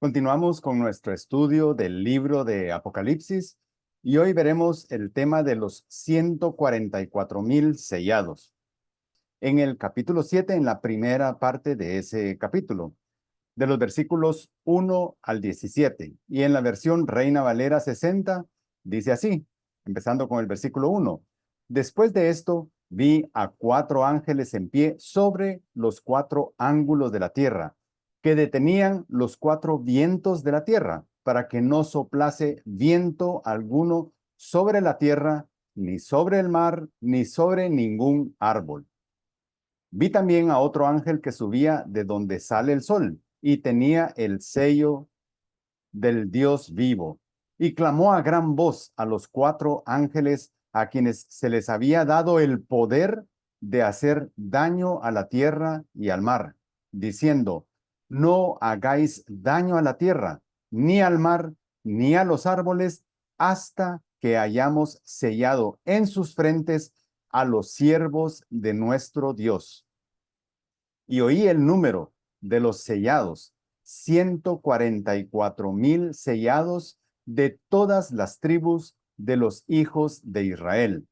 Continuamos con nuestro estudio del libro de Apocalipsis y hoy veremos el tema de los 144,000 sellados. En el capítulo 7, en la primera parte de ese capítulo, de los versículos 1 al 17, y en la versión Reina Valera 60, dice así, empezando con el versículo 1. Después de esto, vi a 4 ángeles en pie sobre los 4 ángulos de la tierra, que detenían los 4 vientos de la tierra, para que no soplase viento alguno sobre la tierra, ni sobre el mar, ni sobre ningún árbol. Vi también a otro ángel que subía de donde sale el sol, y tenía el sello del Dios vivo, y clamó a gran voz a los 4 ángeles a quienes se les había dado el poder de hacer daño a la tierra y al mar, diciendo: no hagáis daño a la tierra, ni al mar, ni a los árboles, hasta que hayamos sellado en sus frentes a los siervos de nuestro Dios. Y oí el número de los sellados: 144,000 sellados de todas las tribus de los hijos de Israel.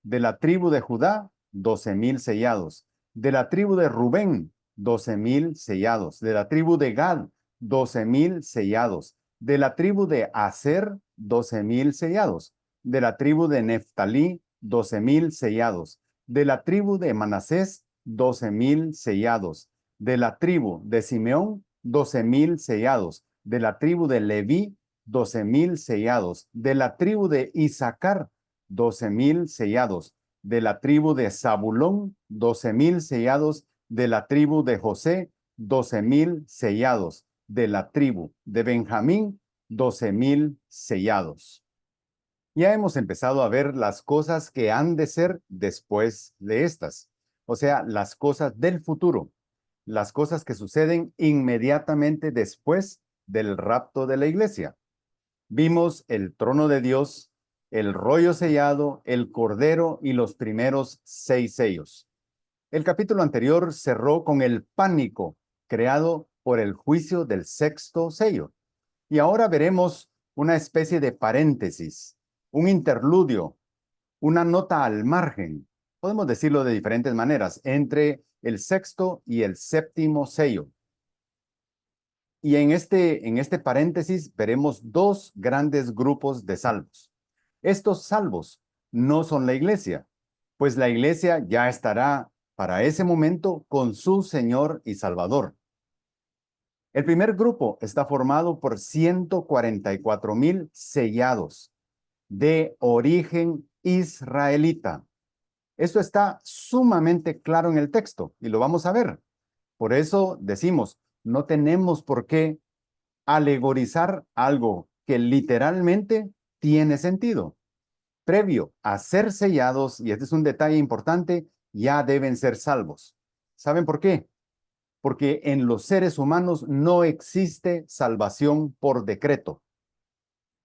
De la tribu de Judá, 12,000 sellados. De la tribu de Rubén, 12,000 sellados. De la tribu de Gad, 12,000 sellados. De la tribu de Aser, 12,000 sellados. De la tribu de Neftalí, 12,000 sellados. De la tribu de Manasés, 12,000 sellados. De la tribu de Simeón, 12,000 sellados. De la tribu de Leví, 12,000 sellados. De la tribu de Isaacar, 12,000 sellados. De la tribu de Zabulón, 12,000 sellados. De la tribu de José, 12,000 sellados. De la tribu de Benjamín, 12,000 sellados. Ya hemos empezado a ver las cosas que han de ser después de estas, o sea, las cosas del futuro, las cosas que suceden inmediatamente después del rapto de la iglesia. Vimos el trono de Dios, el rollo sellado, el cordero y los primeros 6 sellos. El capítulo anterior cerró con el pánico creado por el juicio del 6º sello. Y ahora veremos una especie de paréntesis, un interludio, una nota al margen, podemos decirlo de diferentes maneras, entre el 6º y el 7º sello. Y en este paréntesis veremos 2 grandes grupos de salvos. Estos salvos no son la iglesia, pues la iglesia ya estará para ese momento con su Señor y Salvador. El primer grupo está formado por 144,000 sellados de origen israelita. Esto está sumamente claro en el texto y lo vamos a ver. Por eso decimos, no tenemos por qué alegorizar algo que literalmente tiene sentido. Previo a ser sellados, y este es un detalle importante, ya deben ser salvos. ¿Saben por qué? Porque en los seres humanos no existe salvación por decreto.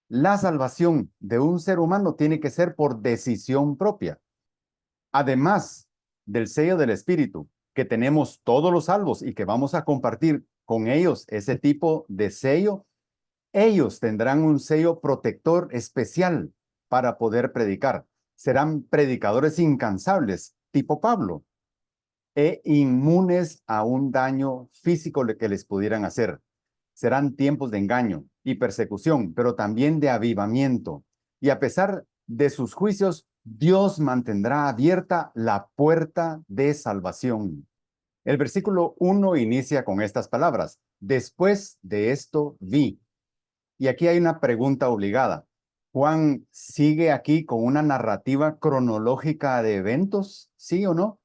La salvación de un ser humano tiene que ser por decisión propia. Además del sello del Espíritu, que tenemos todos los salvos y que vamos a compartir con ellos ese tipo de sello, ellos tendrán un sello protector especial para poder predicar. Serán predicadores incansables, tipo Pablo, e inmunes a un daño físico que les pudieran hacer. Serán tiempos de engaño y persecución, pero también de avivamiento. Y a pesar de sus juicios, Dios mantendrá abierta la puerta de salvación. El versículo 1 inicia con estas palabras: después de esto vi. Y aquí hay una pregunta obligada. ¿Juan sigue aquí con una narrativa cronológica de eventos? ¿Sí o no?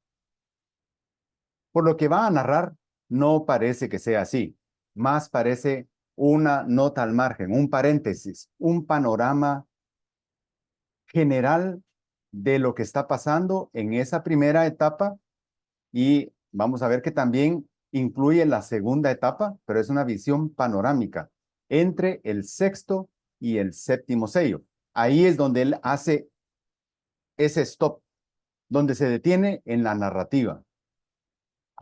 Por lo que va a narrar, no parece que sea así. Más parece una nota al margen, un paréntesis, un panorama general de lo que está pasando en esa primera etapa, y vamos a ver que también incluye la segunda etapa, pero es una visión panorámica entre el 6º y el 7º sello. Ahí es donde él hace ese stop, donde se detiene en la narrativa.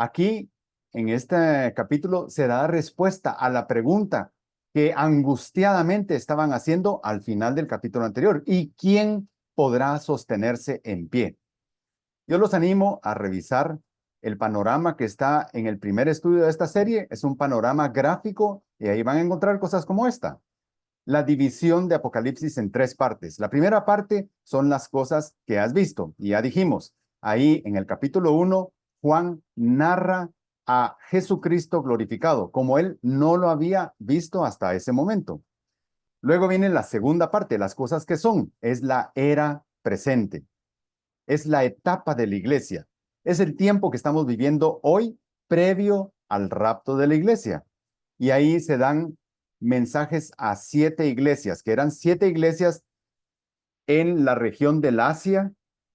Aquí, en este capítulo, se da respuesta a la pregunta: que angustiadamente estaban haciendo al final del capítulo anterior. ¿Y quién podrá sostenerse en pie? Yo los animo a revisar el panorama que está en el primer estudio de esta serie. Es un panorama gráfico y ahí van a encontrar cosas como esta. La división de Apocalipsis en tres partes. La primera parte son las cosas que has visto. Y ya dijimos, ahí en el capítulo 1, Juan narra a Jesucristo glorificado, como él no lo había visto hasta ese momento. Luego viene la segunda parte, las cosas que son. Es la era presente. Es la etapa de la iglesia. Es el tiempo que estamos viviendo hoy previo al rapto de la iglesia. Y ahí se dan mensajes a 7 iglesias, que eran 7 iglesias en la región del Asia,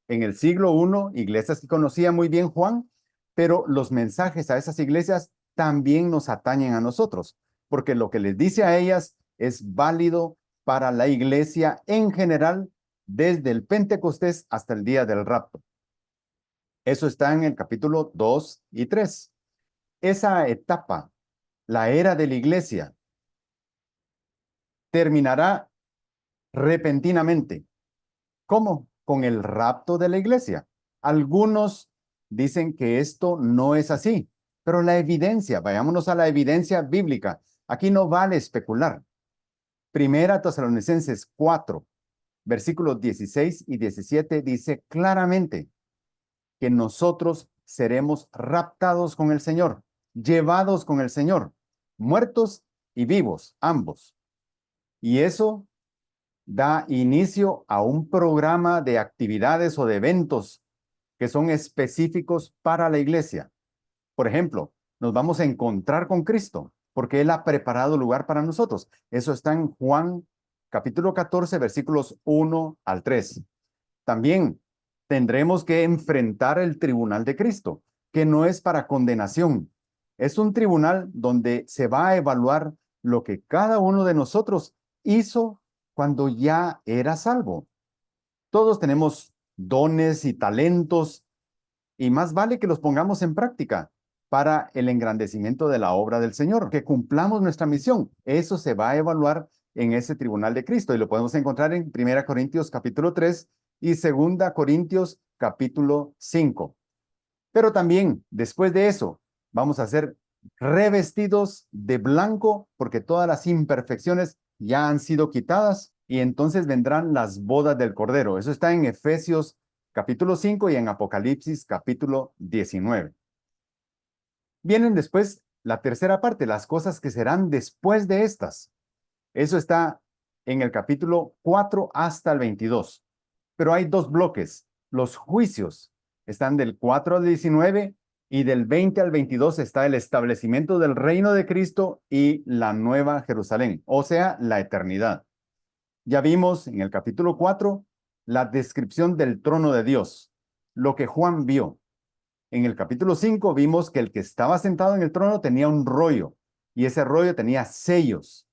en el siglo I, iglesias que conocía muy bien Juan, pero los mensajes a esas iglesias también nos atañen a nosotros, porque lo que les dice a ellas es válido para la iglesia en general, desde el Pentecostés hasta el día del rapto. Eso está en el capítulo 2 y 3. Esa etapa, la era de la iglesia, terminará repentinamente. ¿Cómo? Con el rapto de la iglesia. Algunos dicen que esto no es así, pero la evidencia, vayámonos a la evidencia bíblica. Aquí no vale especular. Primera Tesalonicenses 4, versículos 16 y 17 dice claramente que nosotros seremos raptados con el Señor, llevados con el Señor, muertos y vivos, ambos. Y eso da inicio a un programa de actividades o de eventos que son específicos para la iglesia. Por ejemplo, nos vamos a encontrar con Cristo porque Él ha preparado lugar para nosotros. Eso está en Juan capítulo 14, versículos 1 al 3. También tendremos que enfrentar el tribunal de Cristo, que no es para condenación. Es un tribunal donde se va a evaluar lo que cada uno de nosotros hizo cuando ya era salvo. Todos tenemos dones y talentos y más vale que los pongamos en práctica para el engrandecimiento de la obra del Señor, que cumplamos nuestra misión. Eso se va a evaluar en ese tribunal de Cristo y lo podemos encontrar en 1 Corintios capítulo 3 y 2 Corintios capítulo 5. Pero también después de eso vamos a ser revestidos de blanco porque todas las imperfecciones ya han sido quitadas y entonces vendrán las bodas del Cordero. Eso está en Efesios capítulo 5 y en Apocalipsis capítulo 19. Vienen después la tercera parte, las cosas que serán después de estas. Eso está en el capítulo 4 hasta el 22. Pero hay dos bloques. Los juicios están del 4 al 19 y del 20 al 22 está el establecimiento del reino de Cristo y la nueva Jerusalén, o sea, la eternidad. Ya vimos en el capítulo 4 la descripción del trono de Dios, lo que Juan vio. En el capítulo 5 vimos que el que estaba sentado en el trono tenía un rollo y ese rollo tenía sellos.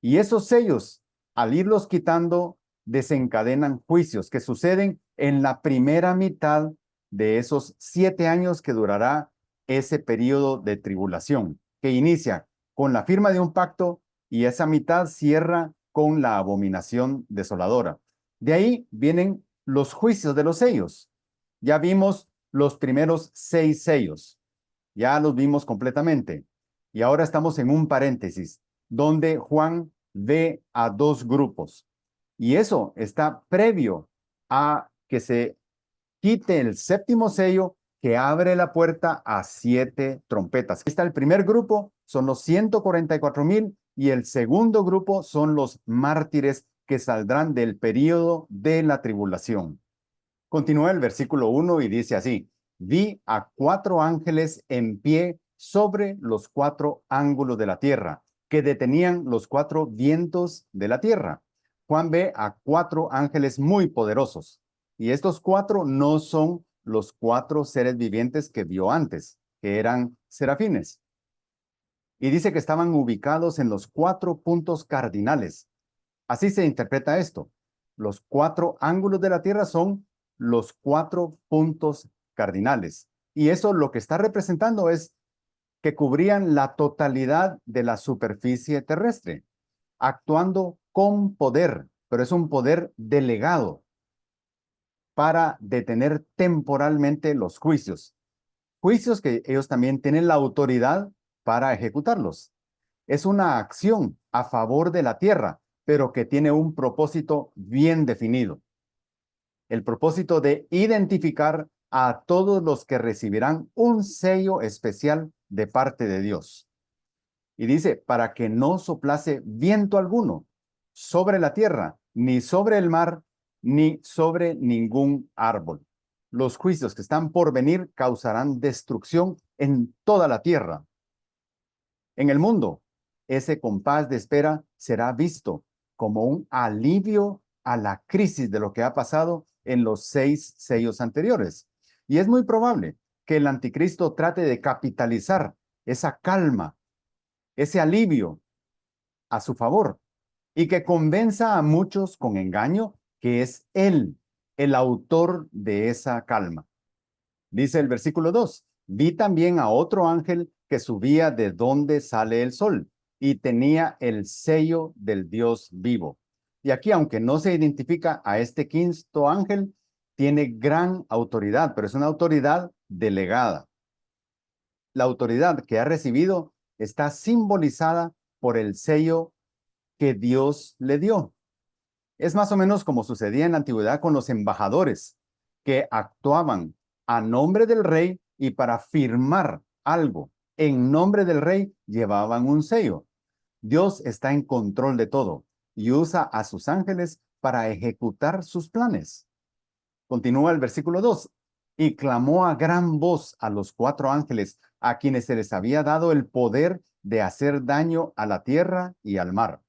Y esos sellos, al irlos quitando, desencadenan juicios que suceden en la primera mitad de esos 7 años que durará ese periodo de tribulación, que inicia con la firma de un pacto y esa mitad cierra con la abominación desoladora. De ahí vienen los juicios de los sellos. Ya vimos los primeros 6 sellos, ya los vimos completamente. Y ahora estamos en un paréntesis, donde Juan ve a 2 grupos. Y eso está previo a que se quite el séptimo sello que abre la puerta a 7 trompetas. Está el primer grupo, son los 144,000, y el segundo grupo son los mártires que saldrán del período de la tribulación. Continúa el versículo 1 y dice así: vi a 4 ángeles en pie sobre los 4 ángulos de la tierra, que detenían los 4 vientos de la tierra. Juan ve a 4 ángeles muy poderosos, y estos 4 no son los 4 seres vivientes que vio antes, que eran serafines. Y dice que estaban ubicados en los 4 puntos cardinales. Así se interpreta esto. Los 4 ángulos de la tierra son los 4 puntos cardinales. Y eso lo que está representando es que cubrían la totalidad de la superficie terrestre, actuando con poder, pero es un poder delegado para detener temporalmente los juicios. Juicios que ellos también tienen la autoridad para ejecutarlos. Es una acción a favor de la tierra, pero que tiene un propósito bien definido. El propósito de identificar a todos los que recibirán un sello especial de parte de Dios. Y dice, para que no soplase viento alguno sobre la tierra, ni sobre el mar, ni sobre ningún árbol. Los juicios que están por venir causarán destrucción en toda la tierra. En el mundo, ese compás de espera será visto como un alivio a la crisis de lo que ha pasado en los 6 sellos anteriores. Y es muy probable que el anticristo trate de capitalizar esa calma, ese alivio a su favor y que convenza a muchos con engaño que es él el autor de esa calma. Dice el versículo 2, vi también a otro ángel que subía de donde sale el sol y tenía el sello del Dios vivo. Y aquí, aunque no se identifica a este quinto ángel, tiene gran autoridad, pero es una autoridad delegada. La autoridad que ha recibido está simbolizada por el sello que Dios le dio. Es más o menos como sucedía en la antigüedad con los embajadores, que actuaban a nombre del rey y para firmar algo en nombre del rey llevaban un sello. Dios está en control de todo y usa a sus ángeles para ejecutar sus planes. Continúa el versículo 2. Y clamó a gran voz a los 4 ángeles, a quienes se les había dado el poder de hacer daño a la tierra y al mar.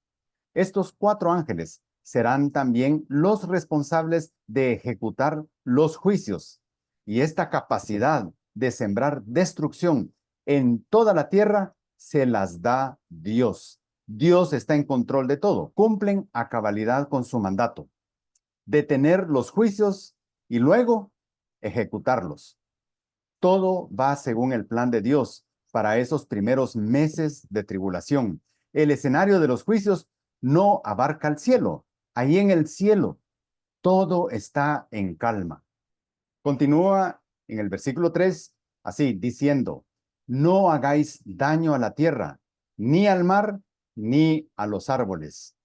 Estos 4 ángeles serán también los responsables de ejecutar los juicios. Y esta capacidad de sembrar destrucción en toda la tierra se las da Dios. Dios está en control de todo. Cumplen a cabalidad con su mandato. Detener los juicios y luego ejecutarlos. Todo va según el plan de Dios para esos primeros meses de tribulación. El escenario de los juicios no abarca el cielo. Ahí en el cielo todo está en calma. Continúa en el versículo 3, así diciendo, no hagáis daño a la tierra, ni al mar, ni a los árboles.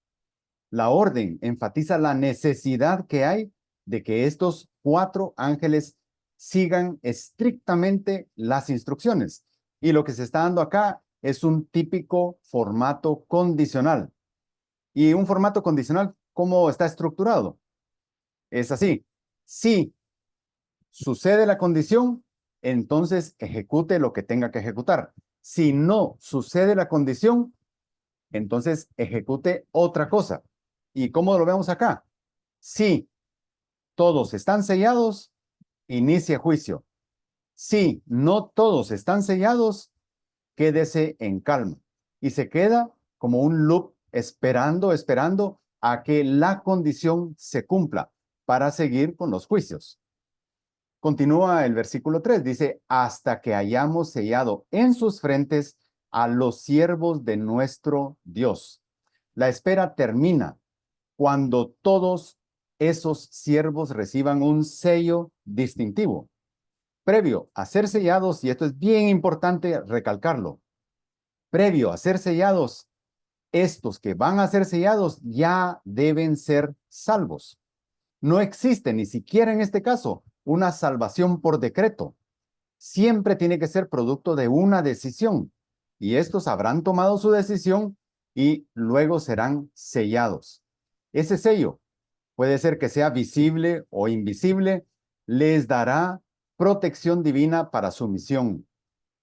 La orden enfatiza la necesidad que hay de que estos 4 ángeles sigan estrictamente las instrucciones. Y lo que se está dando acá es un típico formato condicional. Y un formato condicional, ¿cómo está estructurado? Es así. Si sucede la condición, entonces ejecute lo que tenga que ejecutar. Si no sucede la condición, entonces ejecute otra cosa. ¿Y cómo lo vemos acá? Si todos están sellados, inicie juicio. Si no todos están sellados, quédese en calma. Y se queda como un loop esperando a que la condición se cumpla para seguir con los juicios. Continúa el versículo 3, dice, hasta que hayamos sellado en sus frentes a los siervos de nuestro Dios. La espera termina cuando todos esos siervos reciban un sello distintivo. Previo a ser sellados, y esto es bien importante recalcarlo, previo a ser sellados, estos que van a ser sellados ya deben ser salvos. No existe ni siquiera en este caso una salvación por decreto. Siempre tiene que ser producto de una decisión. Y estos habrán tomado su decisión y luego serán sellados. Ese sello puede ser que sea visible o invisible, les dará protección divina para su misión.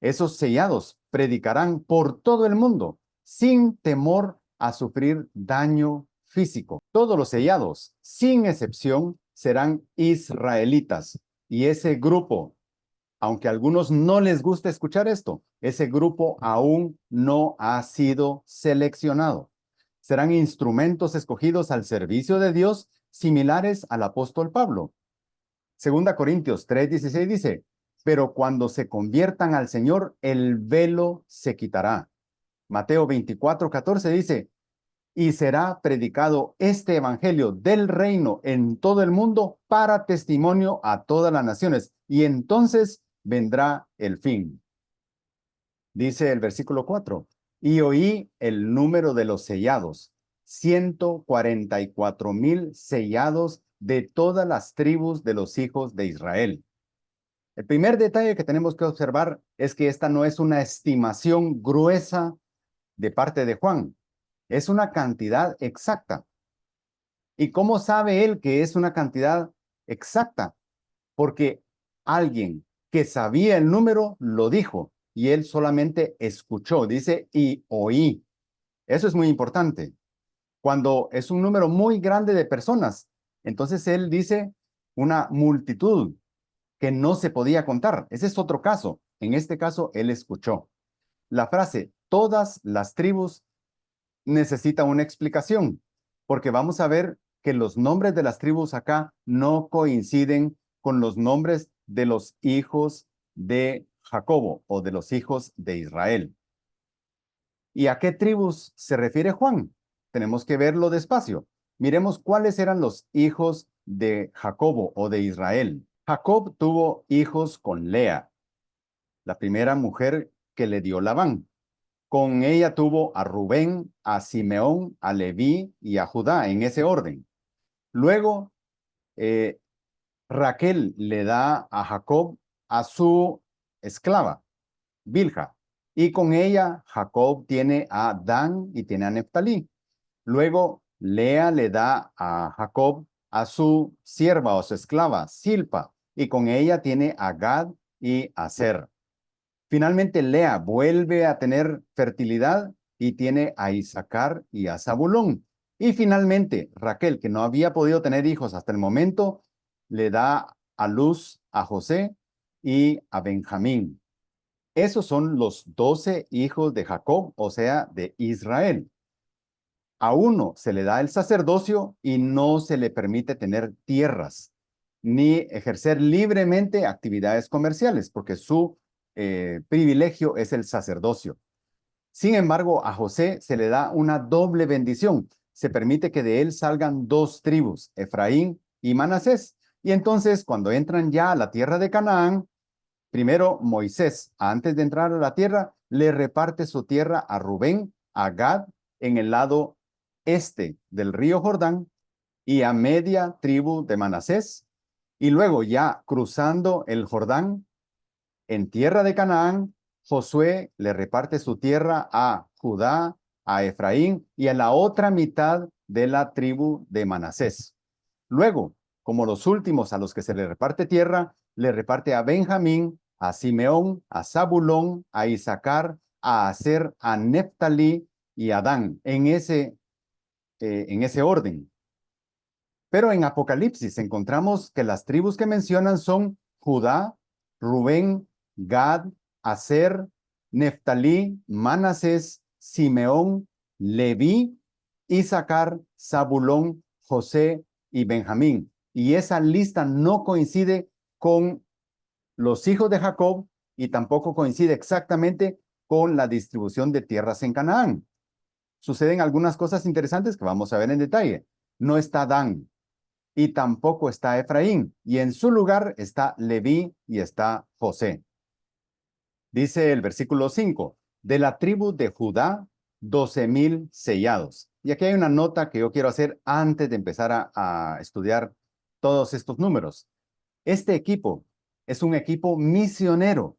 Esos sellados predicarán por todo el mundo sin temor a sufrir daño físico. Todos los sellados, sin excepción, serán israelitas. Y ese grupo, aunque a algunos no les gusta escuchar esto, ese grupo aún no ha sido seleccionado. Serán instrumentos escogidos al servicio de Dios, similares al apóstol Pablo. Segunda Corintios 3:16 dice, pero cuando se conviertan al Señor, el velo se quitará. Mateo 24:14 dice, y será predicado este evangelio del reino en todo el mundo para testimonio a todas las naciones, y entonces vendrá el fin. Dice el versículo 4, y oí el número de los sellados, 144,000 sellados de todas las tribus de los hijos de Israel. El primer detalle que tenemos que observar es que esta no es una estimación gruesa de parte de Juan, es una cantidad exacta. ¿Y cómo sabe él que es una cantidad exacta? Porque alguien que sabía el número lo dijo y él solamente escuchó, dice, y oí. Eso es muy importante. Cuando es un número muy grande de personas, entonces él dice una multitud que no se podía contar. Ese es otro caso. En este caso, él escuchó. La frase, todas las tribus, necesita una explicación, porque vamos a ver que los nombres de las tribus acá no coinciden con los nombres de los hijos de Jacobo o de los hijos de Israel. ¿Y a qué tribus se refiere Juan? Tenemos que verlo despacio. Miremos cuáles eran los hijos de Jacobo o de Israel. Jacob tuvo hijos con Lea, la primera mujer que le dio Labán. Con ella tuvo a Rubén, a Simeón, a Leví y a Judá, en ese orden. Luego, Raquel le da a Jacob a su esclava, Bilha, y con ella Jacob tiene a Dan y tiene a Neftalí. Luego, Lea le da a Jacob a su sierva o su esclava, Silpa, y con ella tiene a Gad y a Aser. Finalmente, Lea vuelve a tener fertilidad y tiene a Isaacar y a Zabulón. Y finalmente, Raquel, que no había podido tener hijos hasta el momento, le da a luz a José y a Benjamín. Esos son los 12 hijos de Jacob, o sea, de Israel. A uno se le da el sacerdocio y no se le permite tener tierras ni ejercer libremente actividades comerciales, porque su privilegio es el sacerdocio. Sin embargo, a José se le da una doble bendición. Se permite que de él salgan dos tribus, Efraín y Manasés. Y entonces, cuando entran ya a la tierra de Canaán, primero Moisés, antes de entrar a la tierra, le reparte su tierra a Rubén, a Gad, en el lado este del río Jordán, y a media tribu de Manasés. Y luego ya cruzando el Jordán, en tierra de Canaán, Josué le reparte su tierra a Judá, a Efraín y a la otra mitad de la tribu de Manasés. Luego, como los últimos a los que se le reparte tierra, le reparte a Benjamín, a Simeón, a Zabulón, a Isaacar, a Aser, a Neftalí y a Dan, en ese orden. Pero en Apocalipsis encontramos que las tribus que mencionan son Judá, Rubén, Gad, Aser, Neftalí, Manasés, Simeón, Leví, Isaacar, Zabulón, José y Benjamín. Y esa lista no coincide con los hijos de Jacob y tampoco coincide exactamente con la distribución de tierras en Canaán. Suceden algunas cosas interesantes que vamos a ver en detalle. No está Dan, y tampoco está Efraín, y en su lugar está Leví y está José. Dice el versículo 5, de la tribu de Judá, 12,000 sellados. Y aquí hay una nota que yo quiero hacer antes de empezar a estudiar todos estos números. Este equipo es un equipo misionero.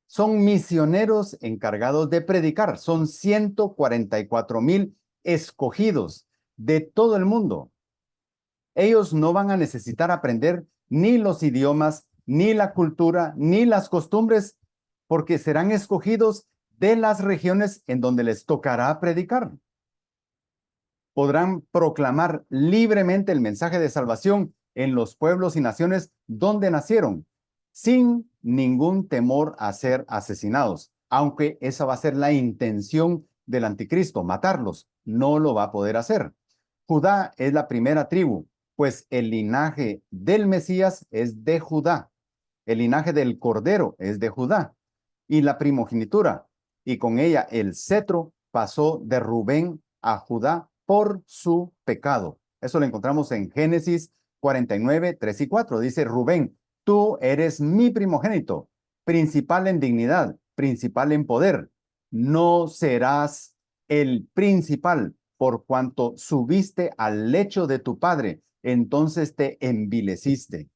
Son misioneros encargados de predicar. Son 144,000 escogidos de todo el mundo. Ellos no van a necesitar aprender ni los idiomas, ni la cultura, ni las costumbres, porque serán escogidos de las regiones en donde les tocará predicar. Podrán proclamar libremente el mensaje de salvación en los pueblos y naciones donde nacieron, sin ningún temor a ser asesinados, aunque esa va a ser la intención del anticristo, matarlos. No lo va a poder hacer. Judá es la primera tribu, pues el linaje del Mesías es de Judá. el linaje del Cordero es de Judá, y la primogenitura, y con ella el cetro pasó de Rubén a Judá por su pecado. Eso lo encontramos en Génesis 49, 3 y 4. Dice Rubén, tú eres mi primogénito, principal en dignidad, principal en poder. No serás el principal por cuanto subiste al lecho de tu padre, entonces te envileciste.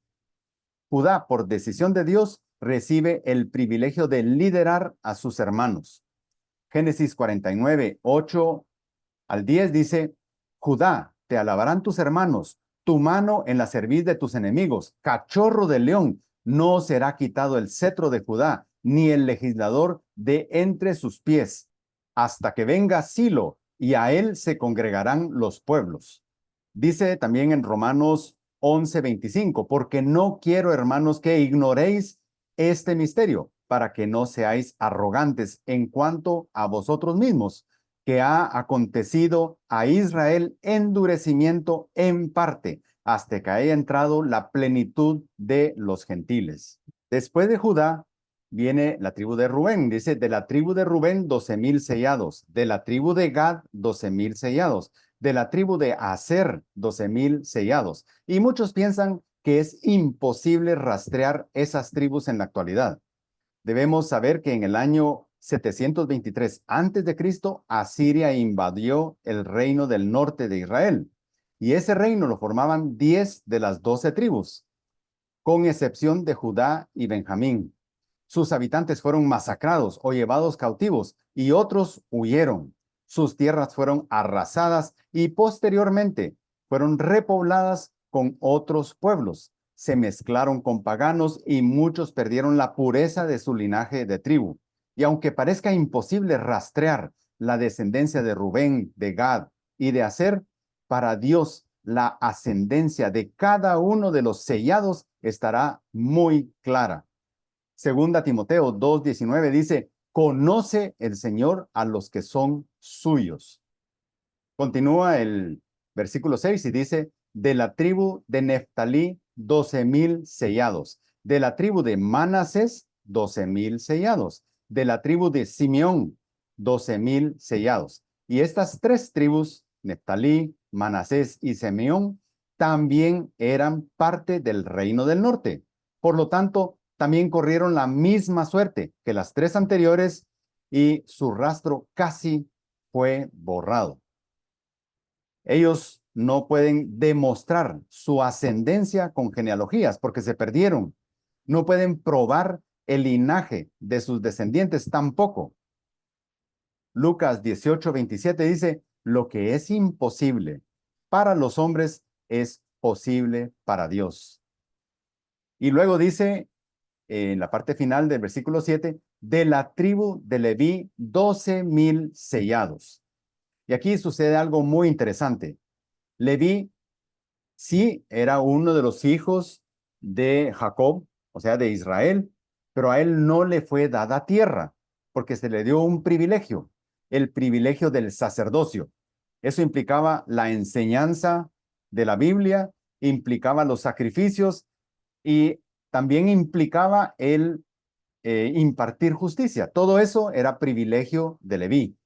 Judá, por decisión de Dios, recibe el privilegio de liderar a sus hermanos. Génesis 49, 8 al 10 dice, Judá, te alabarán tus hermanos, tu mano en la cerviz de tus enemigos, cachorro de león, no será quitado el cetro de Judá, ni el legislador de entre sus pies, hasta que venga Silo, y a él se congregarán los pueblos. Dice también en Romanos 11:25, porque no quiero, hermanos, que ignoréis este misterio, para que no seáis arrogantes en cuanto a vosotros mismos, que ha acontecido a Israel endurecimiento en parte, hasta que haya entrado la plenitud de los gentiles. Después de Judá viene la tribu de Rubén. Dice, de la tribu de Rubén, 12,000 sellados. De la tribu de Gad, 12,000 sellados. De la tribu de Aser, 12,000 sellados. Y muchos piensan que es imposible rastrear esas tribus en la actualidad. Debemos saber que en el año 723 a.C., Asiria invadió el reino del norte de Israel. Y ese reino lo formaban 10 de las 12 tribus, con excepción de Judá y Benjamín. Sus habitantes fueron masacrados o llevados cautivos y otros huyeron. Sus tierras fueron arrasadas y posteriormente fueron repobladas con otros pueblos. Se mezclaron con paganos y muchos perdieron la pureza de su linaje de tribu. Y aunque parezca imposible rastrear la descendencia de Rubén, de Gad y de Aser, para Dios la ascendencia de cada uno de los sellados estará muy clara. Segunda Timoteo 2:19 dice, conoce el Señor a los que son suyos. Continúa el versículo 6 y dice, de la tribu de Neftalí, 12,000 sellados. De la tribu de Manasés, 12,000 sellados. De la tribu de Simeón, 12,000 sellados. Y estas tres tribus, Neftalí, Manasés y Simeón, también eran parte del reino del norte. Por lo tanto, también corrieron la misma suerte que las tres anteriores y su rastro casi fue borrado. Ellos no pueden demostrar su ascendencia con genealogías porque se perdieron. No pueden probar el linaje de sus descendientes tampoco. Lucas 18:27 dice, lo que es imposible para los hombres es posible para Dios. Y luego dice, en la parte final del versículo 7, de la tribu de Leví, 12,000 sellados. Y aquí sucede algo muy interesante. Leví sí era uno de los hijos de Jacob, o sea, de Israel, pero a él no le fue dada tierra, porque se le dio un privilegio, el privilegio del sacerdocio. Eso implicaba la enseñanza de la Biblia, implicaba los sacrificios y también implicaba el impartir justicia. Todo eso era privilegio de Leví.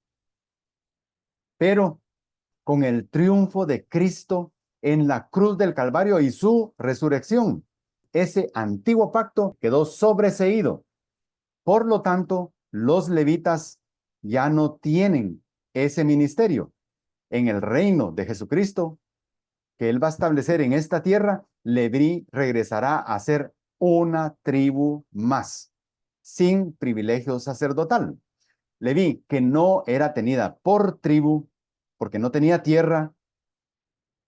Pero con el triunfo de Cristo en la cruz del Calvario y su resurrección, ese antiguo pacto quedó sobreseído. Por lo tanto, los levitas ya no tienen ese ministerio. En el reino de Jesucristo, que Él va a establecer en esta tierra, Leví regresará a ser una tribu más, sin privilegio sacerdotal. Leví, que no era tenida por tribu, porque no tenía tierra,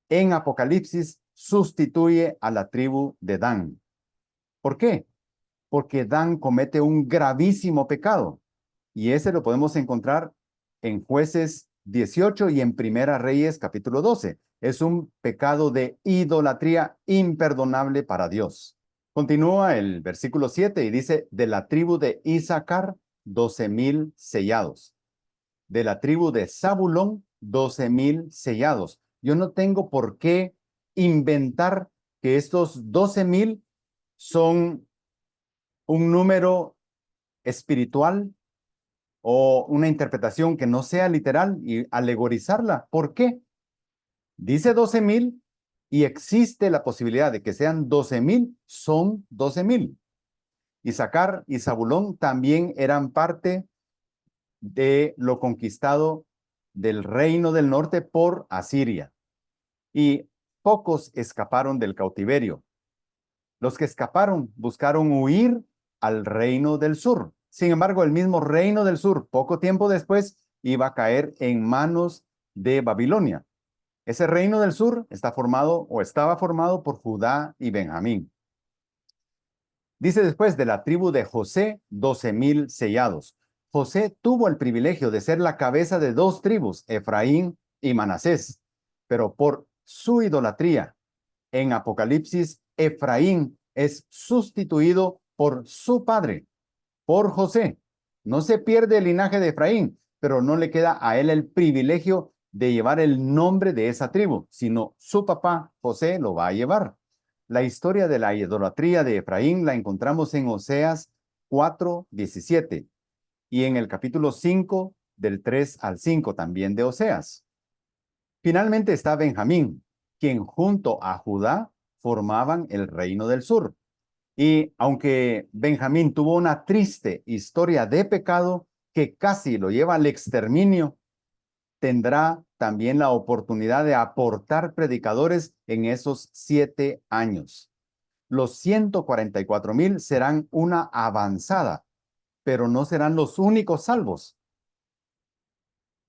en Apocalipsis sustituye a la tribu de Dan. ¿Por qué? Porque Dan comete un gravísimo pecado. Y ese lo podemos encontrar en Jueces 18 y en Primera Reyes capítulo 12. Es un pecado de idolatría imperdonable para Dios. Continúa el versículo 7 y dice, de la tribu de Isaacar, 12,000 sellados. De la tribu de Zabulón, 12,000 sellados. Yo no tengo por qué inventar que estos 12,000 son un número espiritual o una interpretación que no sea literal y alegorizarla. ¿Por qué? Dice 12,000 y existe la posibilidad de que sean 12,000, son 12,000. Isaacar y Zabulón también eran parte de lo conquistado del reino del norte por Asiria. Y pocos escaparon del cautiverio. Los que escaparon buscaron huir al reino del sur. Sin embargo, el mismo reino del sur, poco tiempo después, iba a caer en manos de Babilonia. Ese reino del sur está formado o estaba formado por Judá y Benjamín. Dice después de la tribu de José, 12,000 sellados. José tuvo el privilegio de ser la cabeza de dos tribus, Efraín y Manasés, pero por su idolatría, en Apocalipsis, Efraín es sustituido por su padre, por José. No se pierde el linaje de Efraín, pero no le queda a él el privilegio de llevar el nombre de esa tribu, sino su papá, José, lo va a llevar. La historia de la idolatría de Efraín la encontramos en Oseas 4:17 y en el capítulo 5 del 3 al 5 también de Oseas. Finalmente está Benjamín, quien junto a Judá formaban el reino del sur. Y aunque Benjamín tuvo una triste historia de pecado que casi lo lleva al exterminio, tendrá también la oportunidad de aportar predicadores en esos 7 años. Los 144,000 serán una avanzada, pero no serán los únicos salvos.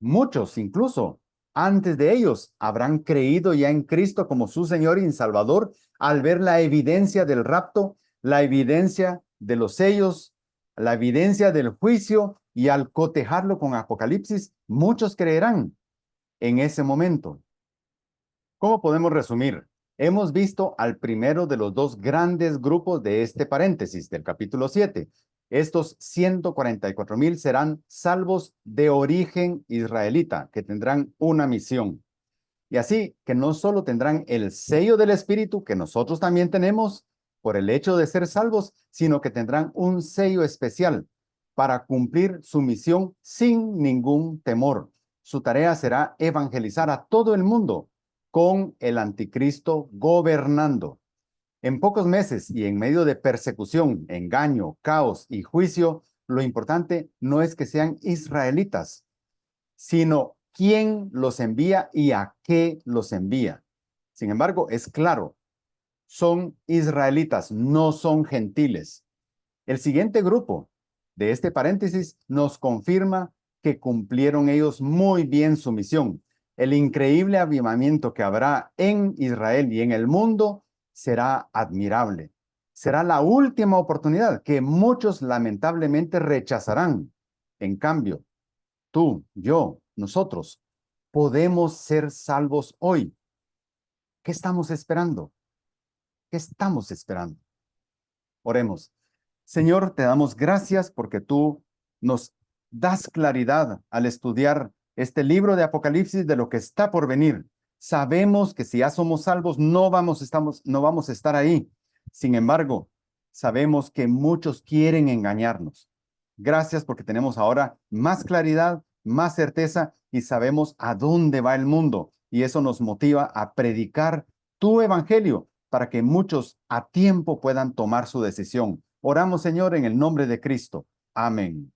Muchos, incluso antes de ellos, habrán creído ya en Cristo como su Señor y Salvador al ver la evidencia del rapto, la evidencia de los sellos, la evidencia del juicio, y al cotejarlo con Apocalipsis, muchos creerán en ese momento. ¿Cómo podemos resumir? Hemos visto al primero de los dos grandes grupos de este paréntesis del capítulo 7. Estos 144,000 serán salvos de origen israelita, que tendrán una misión. Y así que no solo tendrán el sello del Espíritu que nosotros también tenemos por el hecho de ser salvos, sino que tendrán un sello especial para cumplir su misión sin ningún temor. Su tarea será evangelizar a todo el mundo con el anticristo gobernando. En pocos meses y en medio de persecución, engaño, caos y juicio, lo importante no es que sean israelitas, sino quién los envía y a qué los envía. Sin embargo, es claro, son israelitas, no son gentiles. El siguiente grupo de este paréntesis nos confirma que cumplieron ellos muy bien su misión. El increíble avivamiento que habrá en Israel y en el mundo será admirable. Será la última oportunidad que muchos lamentablemente rechazarán. En cambio, tú, yo, nosotros, podemos ser salvos hoy. ¿Qué estamos esperando? ¿Qué estamos esperando? Oremos. Señor, te damos gracias porque tú nos das claridad al estudiar este libro de Apocalipsis de lo que está por venir. Sabemos que si ya somos salvos, no vamos a estar ahí. Sin embargo, sabemos que muchos quieren engañarnos. Gracias porque tenemos ahora más claridad, más certeza y sabemos a dónde va el mundo. Y eso nos motiva a predicar tu evangelio para que muchos a tiempo puedan tomar su decisión. Oramos, Señor, en el nombre de Cristo. Amén.